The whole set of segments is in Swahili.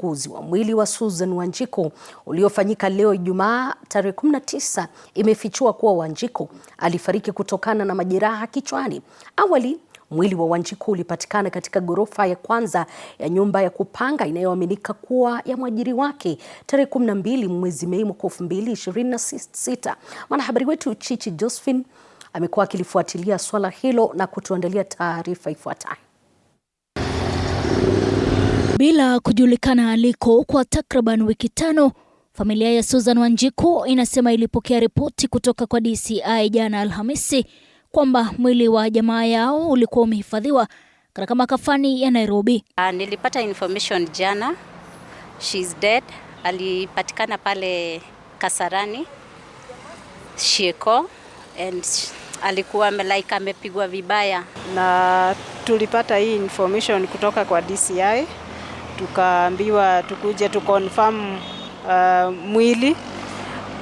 Uchunguzi wa mwili wa Susan Wanjiku uliofanyika leo Ijumaa tarehe 19 imefichua kuwa Wanjiku alifariki kutokana na majeraha kichwani. Awali, mwili wa Wanjiku ulipatikana katika ghorofa ya kwanza ya nyumba ya kupanga inayoaminika kuwa ya mwajiri wake tarehe 12 mwezi Mei mwaka 2026. Mwanahabari wetu Chichi Josephine amekuwa akilifuatilia swala hilo na kutuandalia taarifa ifuatayo. Bila kujulikana aliko kwa takriban wiki 5, familia ya Susan Wanjiku inasema ilipokea ripoti kutoka kwa DCI jana Alhamisi kwamba mwili wa jamaa yao ulikuwa umehifadhiwa katika makafani ya Nairobi. Nilipata information jana, she's dead. Alipatikana pale Kasarani, Sheko, and alikuwa amepigwa vibaya. Na tulipata hii information kutoka kwa DCI. Tukaambiwa tukuje tu confirm mwili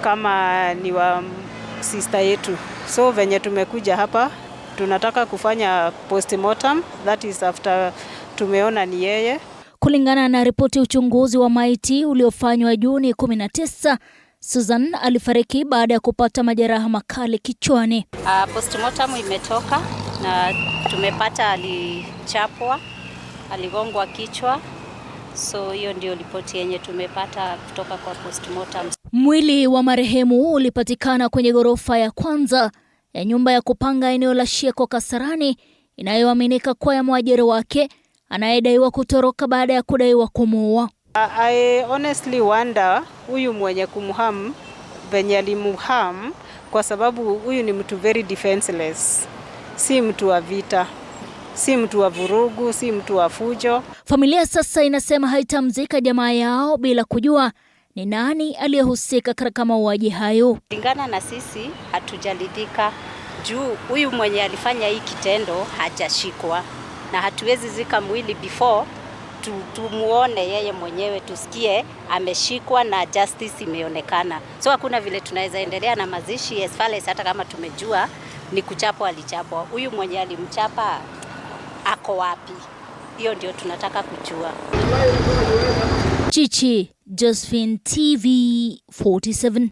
kama ni wa sister yetu. So venye tumekuja hapa tunataka kufanya postmortem, that is after tumeona ni yeye. Kulingana na ripoti uchunguzi wa maiti uliofanywa Juni 19, Susan alifariki baada ya kupata majeraha makali kichwani. Postmortem imetoka na tumepata alichapwa, aligongwa kichwa. So hiyo ndio ripoti yenye tumepata kutoka kwa postmortem. Mwili wa marehemu ulipatikana kwenye ghorofa ya kwanza ya nyumba ya kupanga eneo la Sheko Kasarani, inayoaminika kuwa ya mwajiri wake anayedaiwa kutoroka baada ya kudaiwa kumuua. I honestly wonder huyu mwenye kumham venye alimuham, kwa sababu huyu ni mtu very defenseless. Si mtu wa vita, si mtu wa vurugu, si mtu wa fujo. Familia sasa inasema haitamzika jamaa yao bila kujua ni nani aliyehusika katika mauaji hayo. Kulingana na sisi hatujaridhika juu huyu mwenye alifanya hii kitendo hajashikwa, na hatuwezi zika mwili before tumuone yeye mwenyewe, tusikie ameshikwa na justice imeonekana. So hakuna vile tunaweza endelea na mazishi as far as hata kama tumejua ni kuchapwa alichapwa. Huyu mwenye alimchapa ako wapi? Hiyo ndio tunataka kujua. Chichi Josephine, TV 47.